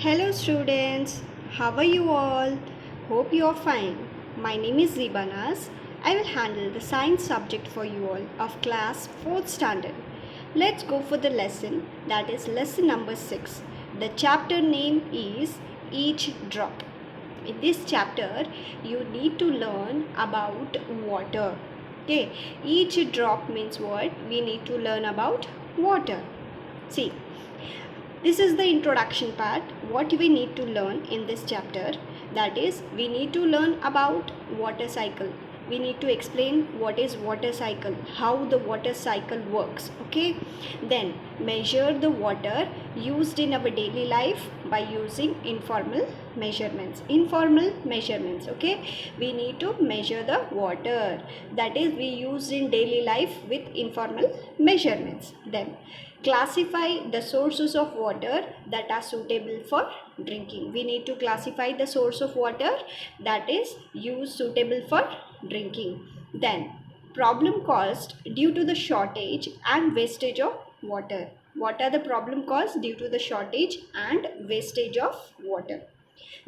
Hello students, how are you all? Hope you are fine. My name is Zibanas. I will handle the science subject for you all of class 4th standard. Let's go for the lesson, that is lesson number 6. The chapter name is Each Drop. In this chapter, you need to learn about water. Okay, each drop means what? We need to learn about water. See, this is the introduction part. What we need to learn in this chapter, that is we need to learn about water cycle. We need to explain what is water cycle, how the water cycle works. Okay, then measure the water used in our daily life by using informal measurements. Okay, we need to measure the water that is we use in daily life with informal measurements. Then classify the sources of water that are suitable for drinking. We need to classify the source of water that is used suitable for drinking. Then problem caused due to the shortage and wastage of water. What are the problem caused due to the shortage and wastage of water?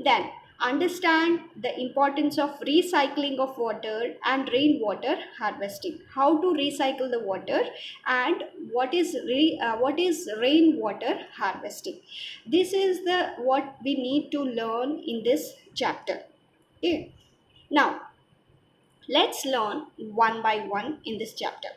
Then understand the importance of recycling of water and rainwater harvesting. How to recycle the water and what is rainwater harvesting. This is the what we need to learn in this chapter. Okay. Now let's learn one by one in this chapter.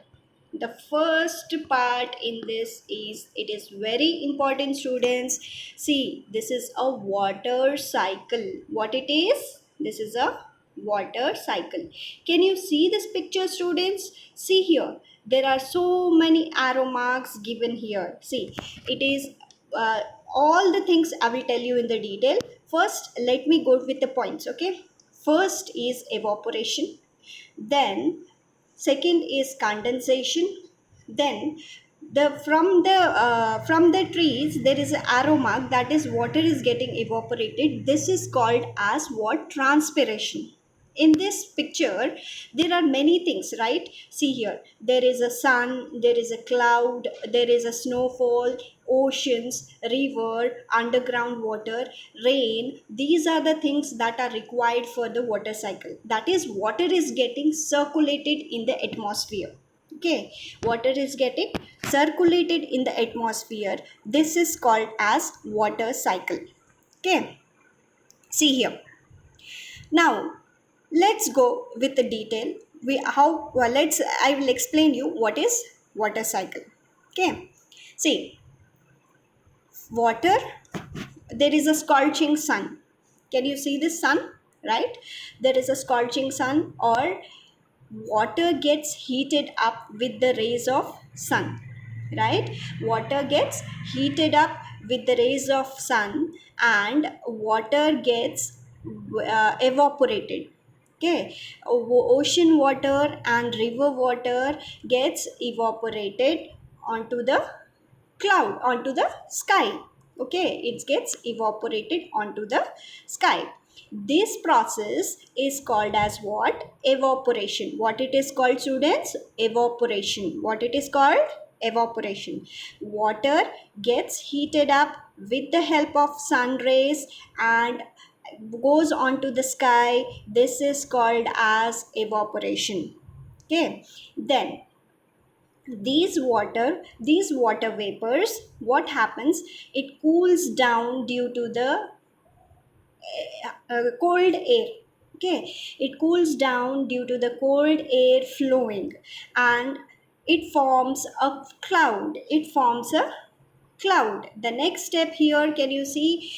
The first part in this is, it is very important students. See, this is a water cycle. What it is? This is a water cycle. Can you see this picture students? See here, there are so many arrow marks given here. See, it is uh, all the things I will tell you in the detail. First let me go with the points. Okay, first is evaporation, then second is condensation, then from the trees there is an arrow mark, that is water is getting evaporated. This is called as what? Transpiration. In this picture there are many things, right? See here, there is a sun, there is a cloud, there is a snowfall, oceans, river, underground water, rain. These are the things that are required for the water cycle. That is, water is getting circulated in the atmosphere. Okay, water is getting circulated in the atmosphere. This is called as water cycle. Okay, see here. Now let's go with the detail. We how well, let's I will explain you what is water cycle. Okay, see, water, there is a scorching sun. Can you see this sun? Right, there is a scorching sun, or water gets heated up with the rays of sun. Right, water gets heated up with the rays of sun and water gets evaporated. Okay, ocean water and river water gets evaporated onto the cloud, onto the sky. Okay, it gets evaporated onto the sky. This process is called as what? Evaporation. What it is called students? Evaporation. What it is called? Evaporation. Water gets heated up with the help of sun rays and goes onto the sky. This is called as evaporation. Okay, then these water vapors, what happens? It cools down due to the cold air. Okay, it cools down due to the cold air flowing and it forms a cloud. It forms a cloud. The next step here, can you see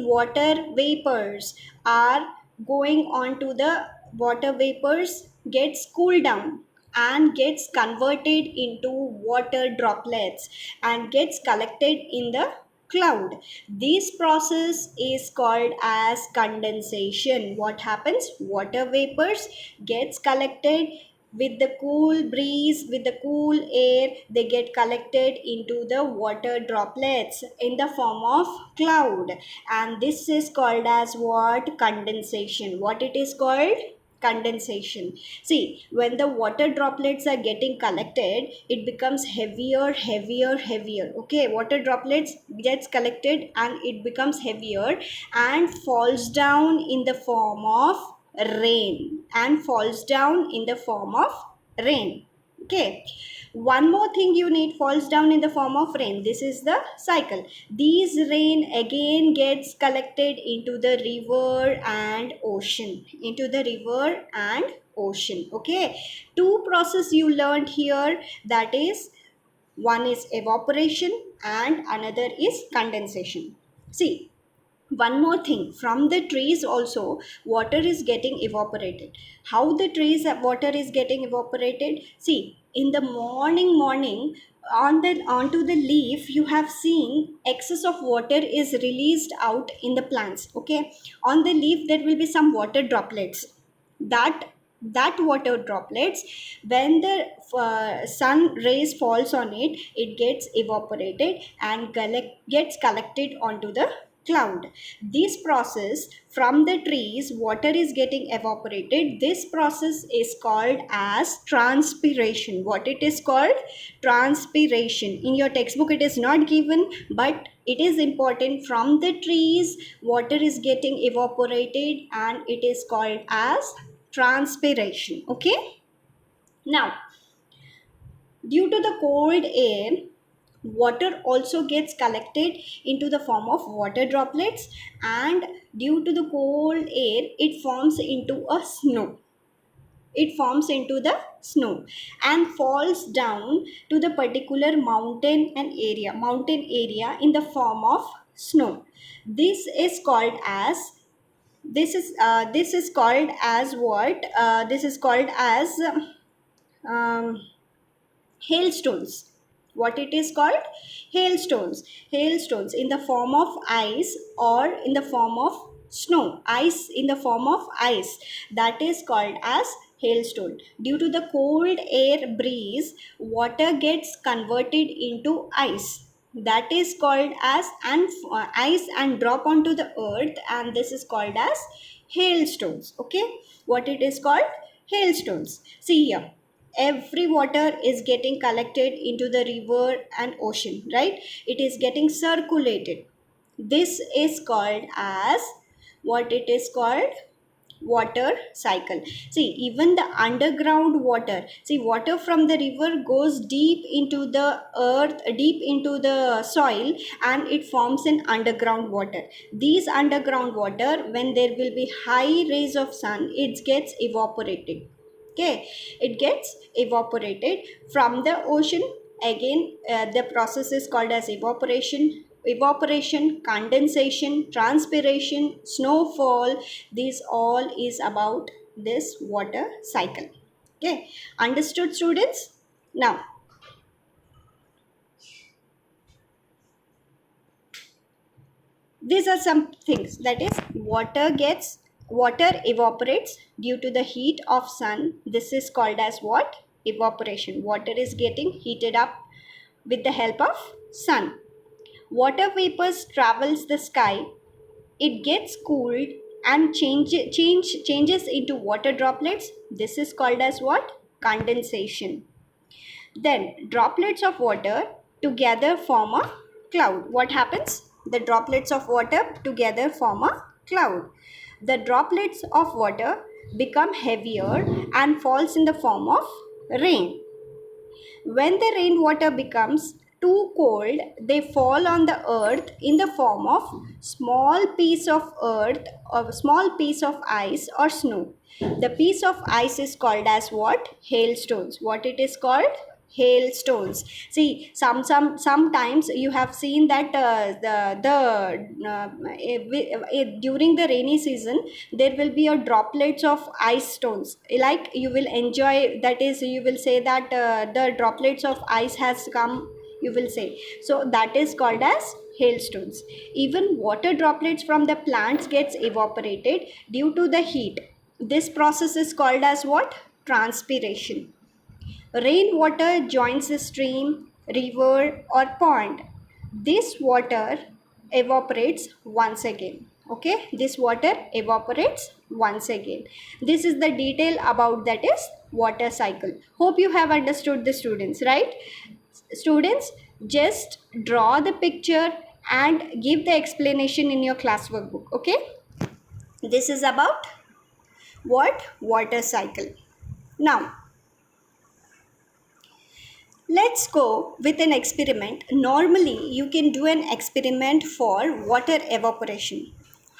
water vapors are going on to the water vapors gets cooled down and gets converted into water droplets and gets collected in the cloud. This process is called as condensation. What happens? Water vapors gets collected with the cool breeze, with the cool air, they get collected into the water droplets in the form of cloud, and this is called as what? Condensation. What it is called? Condensation. See, when the water droplets are getting collected, it becomes heavier, heavier, heavier. Okay, water droplets gets collected and it becomes heavier and falls down in the form of rain, and falls down in the form of rain. Okay, one more thing you need, falls down in the form of rain. This is the cycle. These rain again gets collected into the river and ocean, into the river and ocean. Okay, two process you learned here, that is, one is evaporation and another is condensation. See, one more thing, from the trees also water is getting evaporated. How the trees water is getting evaporated? See, in the morning, on the onto the leaf you have seen excess of water is released out in the plants. Okay, on the leaf there will be some water droplets. That water droplets, when the sun rays falls on it, it gets evaporated and gets collected onto the cloud. This process, from the trees water is getting evaporated, this process is called as transpiration. What it is called? Transpiration. In your textbook it is not given, but it is important. From the trees water is getting evaporated and it is called as transpiration. Okay, now, due to the cold air, water also gets collected into the form of water droplets, and due to the cold air it forms into a snow. It forms into the snow and falls down to the particular mountain area in the form of snow. This is called as, this is called as what? This is called as um, hailstones. What it is called? Hailstones. Hailstones in the form of ice or in the form of snow. Ice in the form of ice, that is called as hailstone. Due to the cold air breeze, water gets converted into ice, that is called as ice, and drop onto the earth, and this is called as hailstones. Okay, what it is called? Hailstones. See here, every water is getting collected into the river and ocean, right? It is getting circulated. This is called as, what it is called? Water cycle. See, even the underground water, see, water from the river goes deep into the earth, deep into the soil, and it forms an underground water. These underground water, when there will be high rays of sun, it gets evaporated. Okay, it gets evaporated from the ocean. Again, the process is called as evaporation, condensation, transpiration, snowfall. This all is about this water cycle. Okay, understood, students? Now, these are some things, that is, water evaporates due to the heat of sun. This is called as what? Evaporation. Water is getting heated up with the help of sun. Water vapors travels the sky, it gets cooled and changes into water droplets. This is called as what? Condensation. Then droplets of water together form a cloud. What happens? The droplets of water together form a cloud. The droplets of water become heavier and falls in the form of rain. When the rainwater becomes too cold, they fall on the earth in the form of small piece of earth or small piece of ice or snow. The piece of ice is called as what? Hailstones. What it is called? Hailstones. See, sometimes you have seen that during the rainy season there will be a droplets of ice stones, like you will enjoy, that is, you will say that the droplets of ice has come, you will say, so that is called as hailstones. Even water droplets from the plants gets evaporated due to the heat. This process is called as what? Transpiration. Rainwater joins a stream, river, or pond. This water evaporates once again. Okay, this water evaporates once again. This is the detail about that is water cycle. Hope you have understood the students, right? Students, just draw the picture and give the explanation in your classwork book. Okay, this is about what water cycle. Now let's go with an experiment. Normally, you can do an experiment for water evaporation.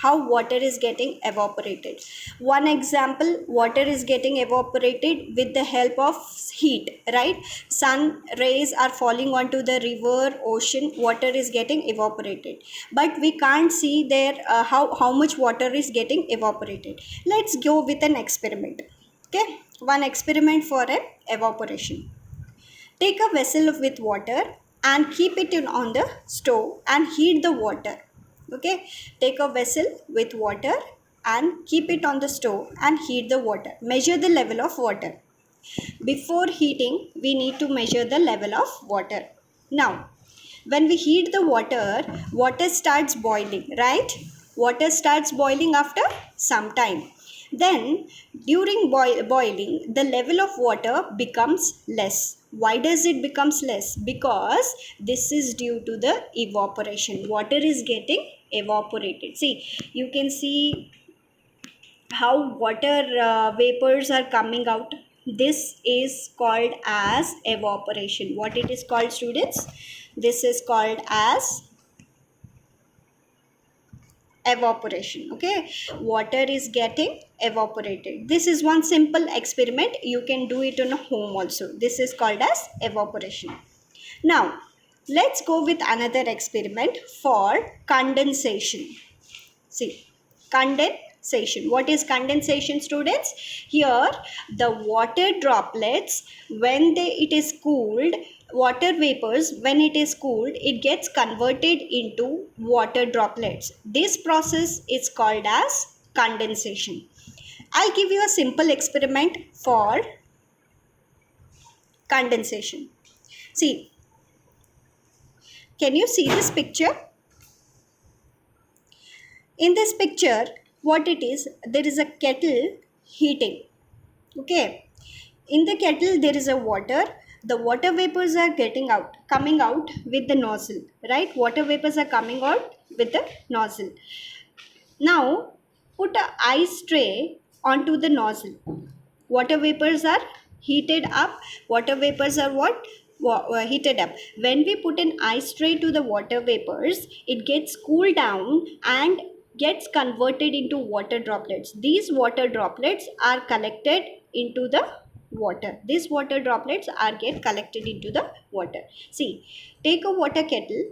How water is getting evaporated. One example, water is getting evaporated with the help of heat, right? Sun rays are falling onto the river, ocean, water is getting evaporated. But we can't see there how much water is getting evaporated. Let's go with an experiment. Okay, one experiment for an evaporation. Take a vessel with water and keep it on the stove and heat the water. Okay, take a vessel with water and keep it on the stove and heat the water. Measure the level of water. Before heating, we need to measure the level of water. Now, when we heat the water, water starts boiling, right? Water starts boiling after some time. Then, during boiling, the level of water becomes less. Why does it becomes less? Because this is due to the evaporation. Water is getting evaporated. See, you can see how water vapors are coming out. This is called as evaporation. What it is called, students? This is called as evaporation. Okay, water is getting evaporated. This is one simple experiment. You can do it in a home also. This is called as evaporation. Now let's go with another experiment for condensation. See, condensation. What is condensation, students? Here, the water droplets, when it is cooled, water vapors, when it is cooled, it gets converted into water droplets. This process is called as condensation. I'll give you a simple experiment for condensation. See, can you see this picture? In this picture, what it is, there is a kettle heating. Okay, in the kettle there is a water. The water vapors are coming out with the nozzle, right? Water vapors are coming out with the nozzle. Now put a ice tray onto the nozzle. Water vapors are heated up. Water vapors are what? Heated up. When we put an ice tray to the water vapors, it gets cooled down and gets converted into water droplets. These water droplets are collected into the water. These water droplets are get collected into the water. See, take a water kettle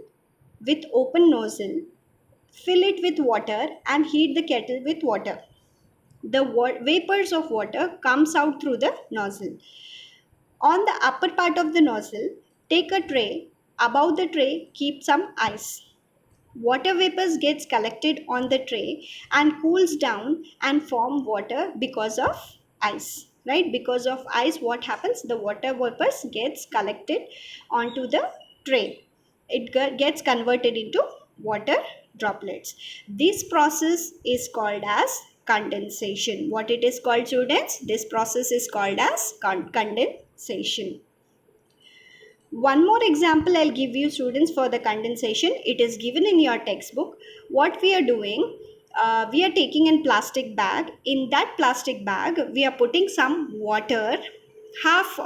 with open nozzle, fill it with water and heat the kettle with water. The vapors of water comes out through the nozzle. On the upper part of the nozzle, take a tray. Above the tray, keep some ice. Water vapors gets collected on the tray and cools down and form water because of ice. Right? Because of ice, what happens? The water vapors gets collected onto the tray. It gets converted into water droplets. This process is called as condensation. What it is called, students? This process is called as condensation. One more example I'll give you, students, for the condensation. It is given in your textbook. What we are doing, we are taking a plastic bag. In that plastic bag, we are putting some water, half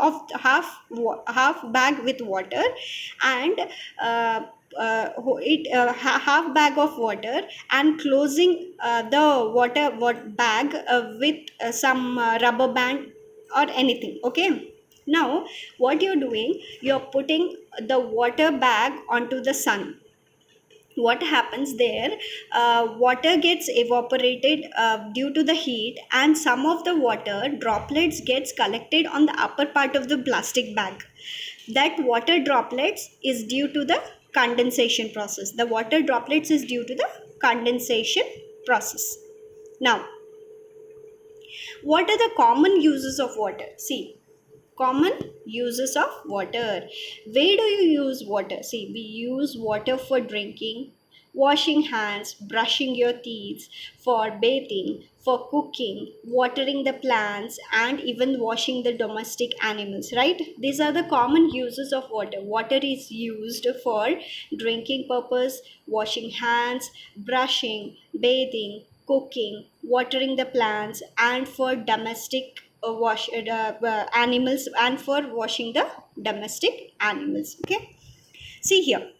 bag with water, and half bag of water, and closing the water bag with some rubber band or anything. Okay, now what you're doing, you're putting the water bag onto the sun. What happens there? Water gets evaporated due to the heat, and some of the water droplets gets collected on the upper part of the plastic bag. That water droplets is due to the condensation process. The water droplets is due to the condensation process. Now, what are the common uses of water? See, common uses of water. Where do you use water? See, we use water for drinking, washing hands, brushing your teeth, for bathing, for cooking, watering the plants, and even washing the domestic animals, right? These are the common uses of water. Water is used for drinking purpose, washing hands, brushing, bathing, cooking, watering the plants, and for domestic animals, and for washing the domestic animals. Okay, see here,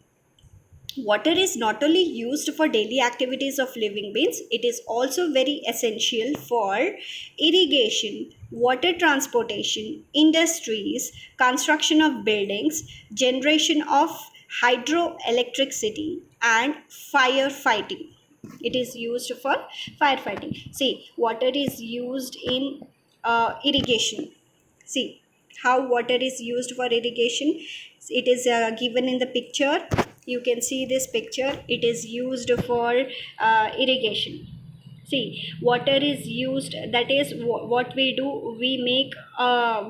water is not only used for daily activities of living beings, it is also very essential for irrigation, water transportation, industries, construction of buildings, generation of hydroelectricity, and firefighting. It is used for firefighting. See, water is used in irrigation. See how water is used for irrigation. It is given in the picture. You can see this picture. It is used for irrigation. See, water is used, that is what we do, we make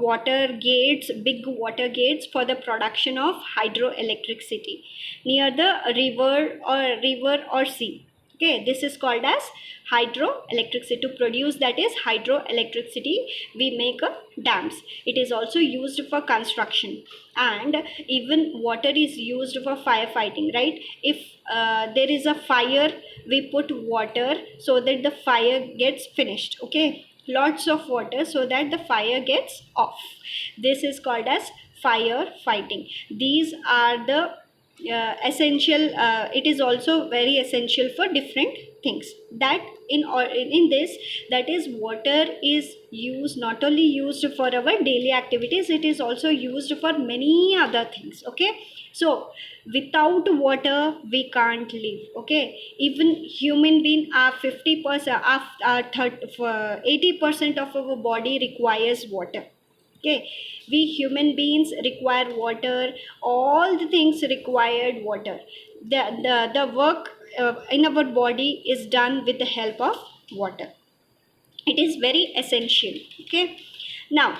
water gates, big water gates for the production of hydroelectricity near the river or sea. Okay, this is called as hydroelectricity. To produce that is hydroelectricity, we make dams. It is also used for construction, and even water is used for firefighting, right? If there is a fire, we put water so that the fire gets finished. Okay, lots of water so that the fire gets off. This is called as firefighting. These are the essential. It is also very essential for different things. That in this, that is, water is used, not only used for our daily activities, it is also used for many other things. Okay, so without water we can't live. Okay, even human being are 50%, 80% of our body requires water. Okay, we human beings require water. All the things required water. The work in our body is done with the help of water. It is very essential. Okay, now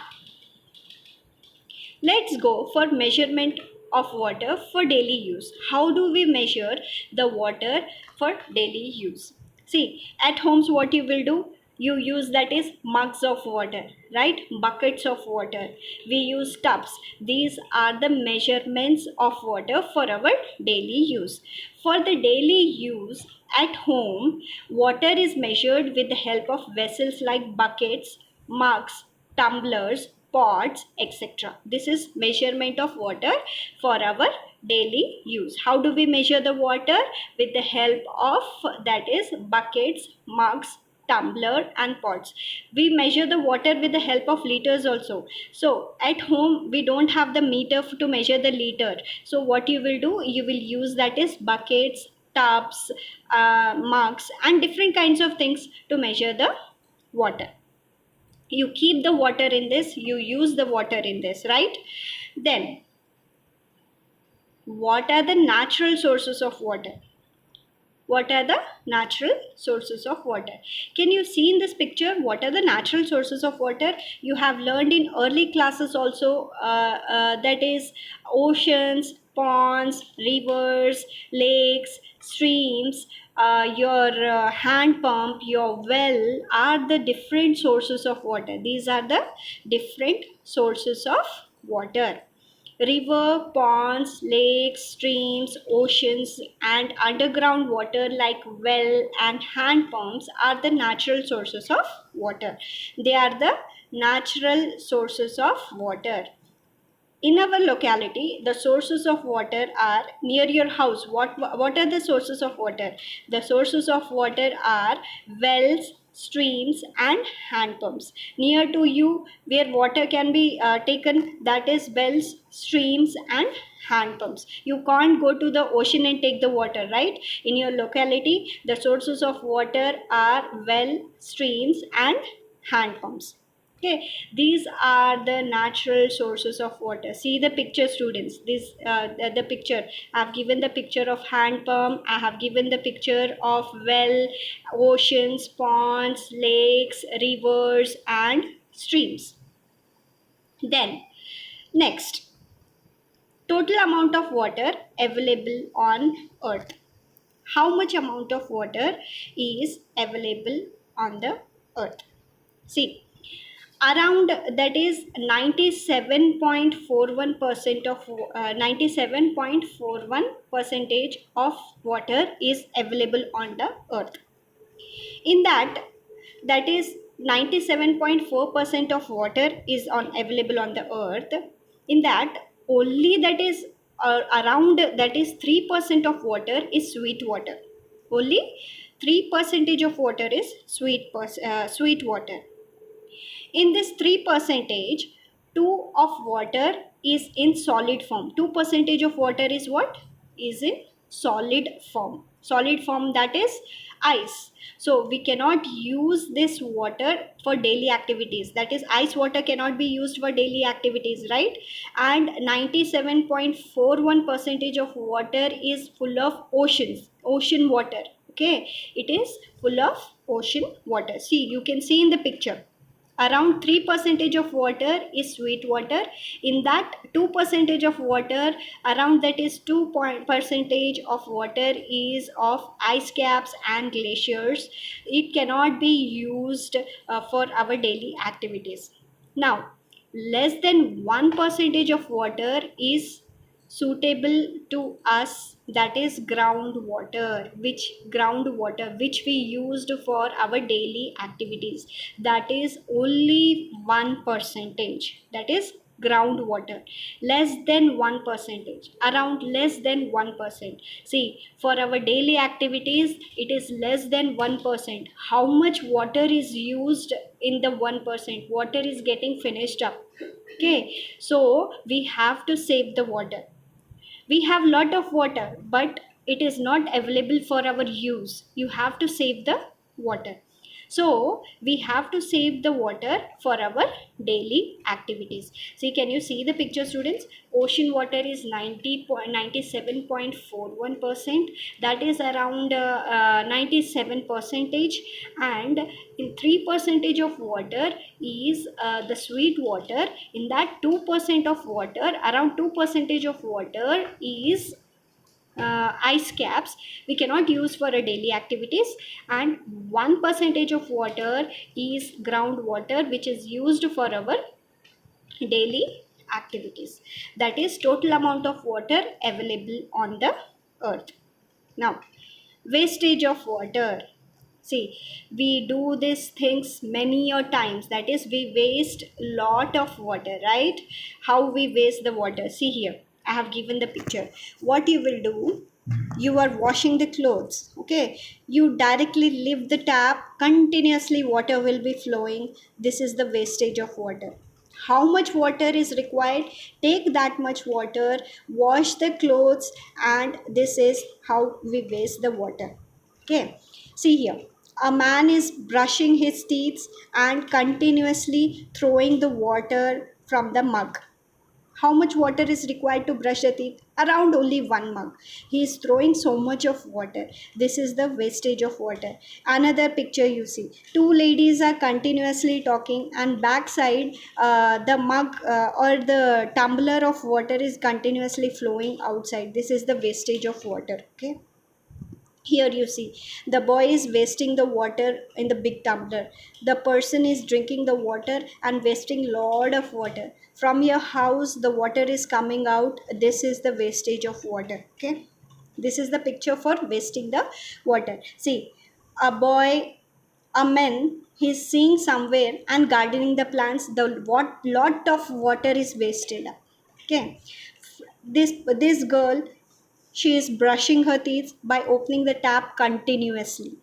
let's go for measurement of water for daily use. How do we measure the water for daily use? See, at homes what you will do, you use that is mugs of water, right? Buckets of water. We use tubs. These are the measurements of water for our daily use. For the daily use at home, water is measured with the help of vessels like buckets, mugs, tumblers, pots, etc. This is measurement of water for our daily use. How do we measure the water? With the help of, that is, buckets, mugs, tumbler, and pots. We measure the water with the help of liters also. So at home we don't have the meter to measure the liter. So what you will do, you will use that is buckets, tubs, mugs, and different kinds of things to measure the water. You keep the water in this, you use the water in this, right? Then what are the natural sources of water? What are the natural sources of water? Can you see in this picture what are the natural sources of water? You have learned in early classes also, that is, oceans, ponds, rivers, lakes, streams, your hand pump, your well are the different sources of water. These are the different sources of water. River, ponds, lakes, streams, oceans, and underground water like well and hand pumps are the natural sources of water. They are the natural sources of water. In our locality, the sources of water are near your house. What are the sources of water? The sources of water are wells, streams, and hand pumps. Near to you, where water can be taken, that is wells, streams, and hand pumps. You can't go to the ocean and take the water, right? In your locality, the sources of water are well, streams, and hand pumps. Okay, these are the natural sources of water. See the picture, students. This the picture. I have given the picture of hand pump. I have given the picture of well, oceans, ponds, lakes, rivers, and streams. Then next, total amount of water available on Earth. how much amount of water is available on the earth. See, around, that is 97.41% of 97.41 percentage of water is available on the earth. In that, that is 97.4% of water is on available on the earth. In that, only that is around, that is 3% of water is sweet water. Only 3% of water is sweet water. In this 3 percentage, 2 of water is in solid form. 2 percentage of water is what? Is in solid form. Solid form, that is ice. So we cannot use this water for daily activities. That is, ice water cannot be used for daily activities, right? And 97.41 percentage of water is full of ocean water. Okay, it is full of ocean water. See, you can see in the picture, around 3 percentage of water is sweet water. In that, 2 percentage of water, around, that is 2 percentage of water is of ice caps and glaciers. It cannot be used for our daily activities. Now, less than 1 percentage of water is suitable to us, that is groundwater, which we used for our daily activities. That is only 1 percentage, that is groundwater. Less than 1 percentage, around less than 1%. See, for our daily activities it is less than 1%. How much water is used in the 1%? Water is getting finished up. Okay, so we have to save the water. We have lot of water, but it is not available for our use. You have to save the water. So we have to save the water for our daily activities. See, can you see the picture, students? Ocean water is 97.41%, that is around 97 percentage. And in 3 percentage of water is the sweet water. In that, 2% of water, around 2 percentage of water is ice caps, we cannot use for our daily activities. And 1 percentage of water is groundwater, which is used for our daily activities. That is total amount of water available on the earth. Now, wastage of water. See, we do these things many a times. That is, we waste lot of water, right? How we waste the water? See here, I have given the picture. What you will do? You are washing the clothes. Okay, you directly leave the tap. Continuously, water will be flowing. This is the wastage of water. How much water is required? Take that much water, wash the clothes, and this is how we waste the water. Okay, see here, a man is brushing his teeth and continuously throwing the water from the mug. How much water is required to brush the teeth? Around only 1 mug. He is throwing so much of water. This is the wastage of water. Another picture you see, two ladies are continuously talking, and backside the mug or the tumbler of water is continuously flowing outside. This is the wastage of water. Okay, here you see, the boy is wasting the water in the big tumbler. The person is drinking the water and wasting lot of water. From your house the water is coming out. This is the wastage of water. Okay, this is the picture for wasting the water. See, a boy, a man, he's seeing somewhere and gardening the plants. The what lot of water is wasted. Okay, this girl, she is brushing her teeth by opening the tap continuously.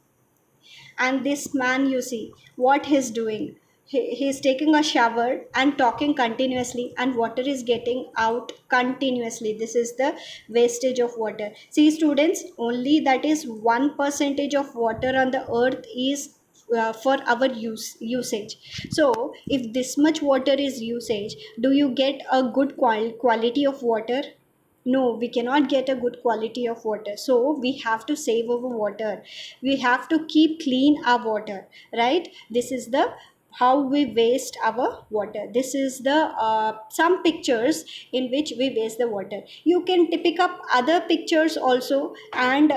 And this man, you see, what he's doing? He is taking a shower and talking continuously, and water is getting out continuously. This is the wastage of water. See, students, only that is 1 percentage of water on the earth is for our usage. So if this much water is usage, do you get a good quality of water? No, we cannot get a good quality of water. So we have to save our water. We have to keep clean our water, right? This is the how we waste our water. This is the some pictures in which we waste the water. You can pick up other pictures also and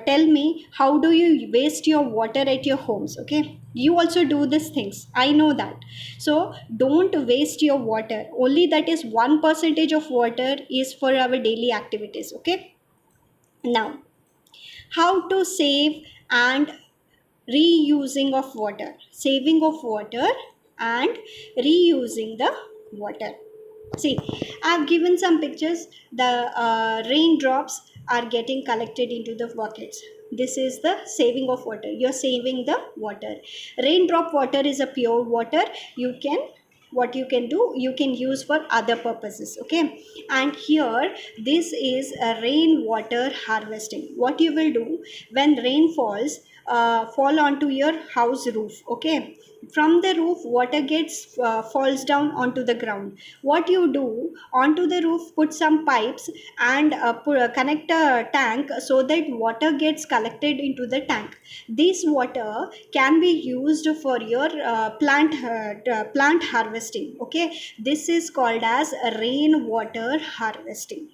tell me how do you waste your water at your homes. Okay, you also do these things, I know that. So don't waste your water. Only that is 1% of water is for our daily activities. Okay, now how to save and reusing of water, saving of water and reusing the water. See, I've given some pictures. The raindrops are getting collected into the buckets. This is the saving of water. You're saving the water. Raindrop water is a pure water. You can, what you can do, you can use for other purposes. Okay, and here this is a rainwater harvesting. What you will do when rain falls, fall onto your house roof. Okay, from the roof water gets falls down onto the ground. What you do, onto the roof put some pipes and connect a tank so that water gets collected into the tank. This water can be used for your plant harvesting. Okay, this is called as rainwater harvesting.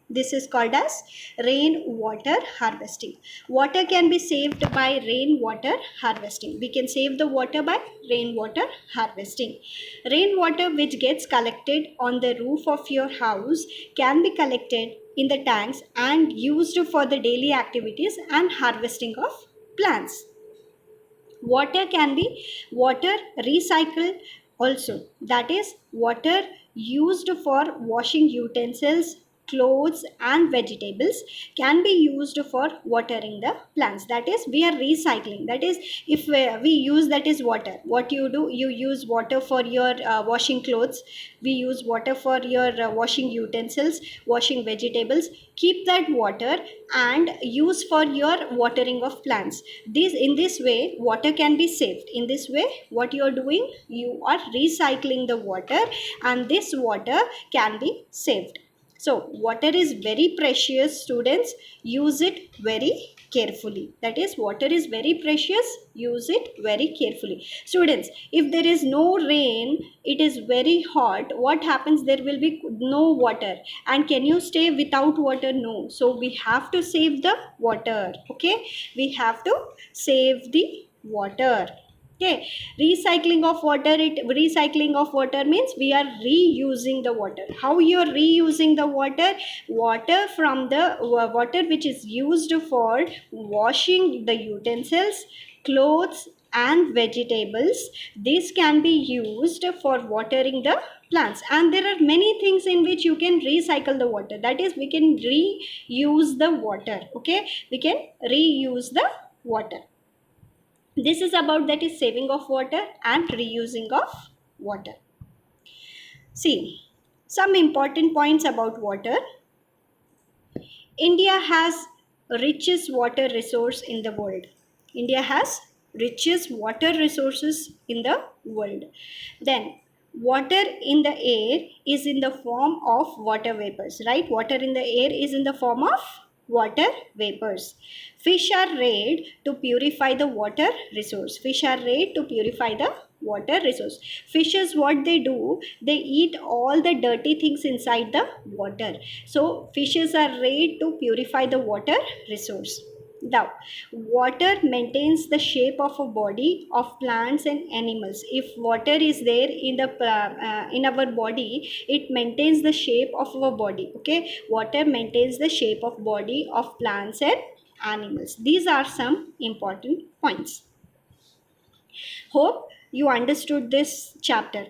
This is called as rainwater harvesting. Water can be saved by rainwater harvesting. We can save the water by rainwater harvesting. Rainwater which gets collected on the roof of your house can be collected in the tanks and used for the daily activities and harvesting of plants. Water can be water recycled also. That is water used for washing utensils, clothes and vegetables can be used for watering the plants. That is, we are recycling. That is, if we use, that is water. What you do, you use water for your washing clothes. We use water for your washing utensils, washing vegetables. Keep that water and use for your watering of plants. This, in this way water can be saved. In this way what you are doing, you are recycling the water and this water can be saved. So water is very precious, students. Use it very carefully. That is, water is very precious. Use it very carefully. Students, if there is no rain, it is very hot, what happens? There will be no water. And can you stay without water? No. So we have to save the water. Okay, we have to save the water. Okay, recycling of water. Recycling of water means we are reusing the water. How you are reusing the water? Water from the water which is used for washing the utensils, clothes and vegetables. This can be used for watering the plants. And there are many things in which you can recycle the water. That is, we can reuse the water. Okay, we can reuse the water. This is about, that is, saving of water and reusing of water. See, some important points about water. India has richest water resource in the world. India has richest water resources in the world. Then water in the air is in the form of water vapors, right? Water in the air is in the form of water vapors. Fish are reared to purify the water resource. Fish are reared to purify the water resource. Fishes, what they do, they eat all the dirty things inside the water. So fishes are reared to purify the water resource. Now, water maintains the shape of a body of plants and animals. If water is there in our body, it maintains the shape of our body. Okay, water maintains the shape of body of plants and animals. These are some important points. Hope you understood this chapter.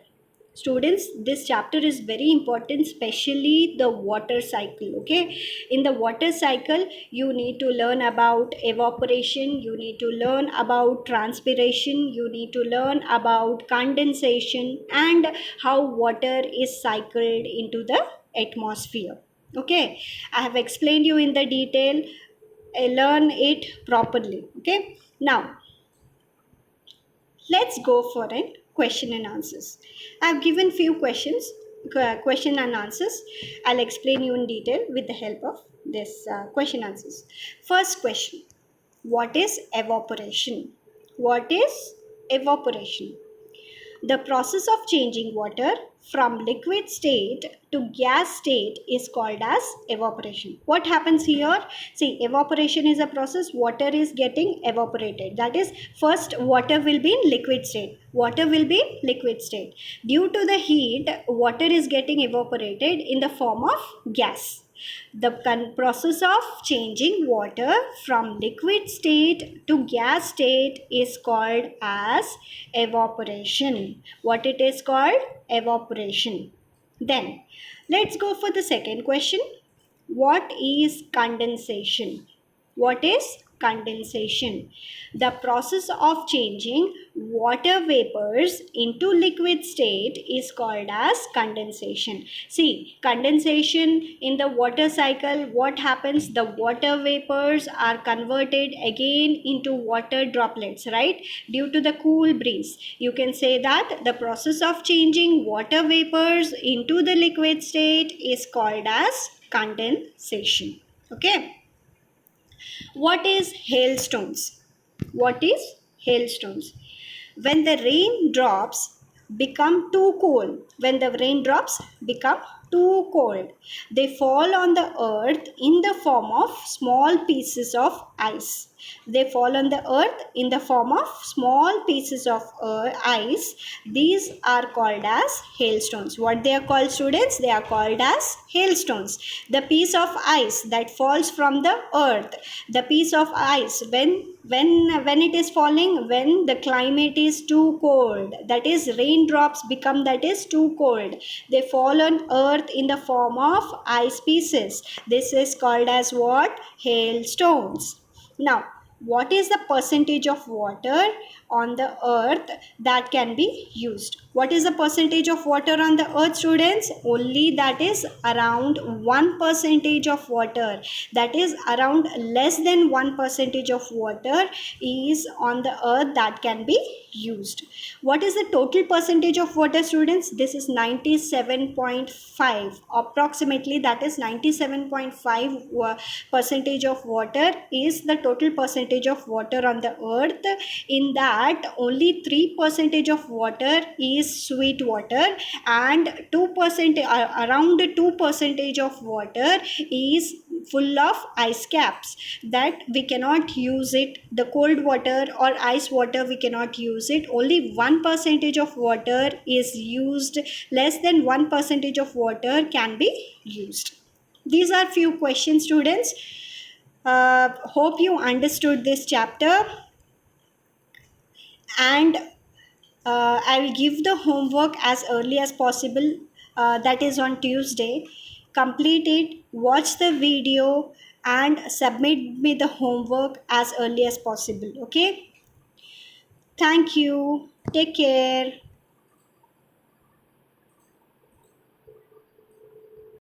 Students, this chapter is very important, especially the water cycle. Okay, in the water cycle you need to learn about evaporation, you need to learn about transpiration, you need to learn about condensation and how water is cycled into the atmosphere. Okay, I have explained you in the detail. Learn it properly. Okay, now let's go for a question and answers. I've given few questions, question and answers. I'll explain you in detail with the help of this question answers. First question: what is evaporation? What is evaporation? The process of changing water from liquid state to gas state is called as evaporation. What happens here? See, evaporation is a process, water is getting evaporated. That is, first water will be in liquid state. Water will be in liquid state. Due to the heat, water is getting evaporated in the form of gas. The process of changing water from liquid state to gas state is called as evaporation. What it is called? Evaporation. Then let's go for the second question. What is condensation? What is condensation? The process of changing water vapors into liquid state is called as condensation. See, condensation in the water cycle, what happens? The water vapors are converted again into water droplets, right? Due to the cool breeze. You can say that the process of changing water vapors into the liquid state is called as condensation. Okay. What is hailstones? What is hailstones? When the raindrops become too cold, when the raindrops become too cold, they fall on the earth in the form of small pieces of ice. They fall on the earth in the form of small pieces of ice. These are called as hailstones. What they are called, students? They are called as hailstones. The piece of ice that falls from the earth, the piece of ice, when it is falling, when the climate is too cold, that is raindrops become, that is too cold, they fall on earth in the form of ice pieces. This is called as what? Hailstones. Now, what is the percentage of water on the earth that can be used? What is the percentage of water on the earth, students? Only that is around 1% of water. That is around less than 1% of water is on the earth that can be used. What is the total percentage of water, students? This is 97.5 approximately. That is 97.5 percentage of water is the total percentage of water on the earth. In that, only 3% of water is sweet water, and 2% around 2% of water is full of ice caps, that we cannot use it. The cold water or ice water, we cannot use it. Only 1% of water is used. Less than 1% of water can be used. These are few questions, students. Hope you understood this chapter, and I will give the homework as early as possible. That is on Tuesday. Complete it, watch the video, and submit me the homework as early as possible. Okay. Thank you. Take care.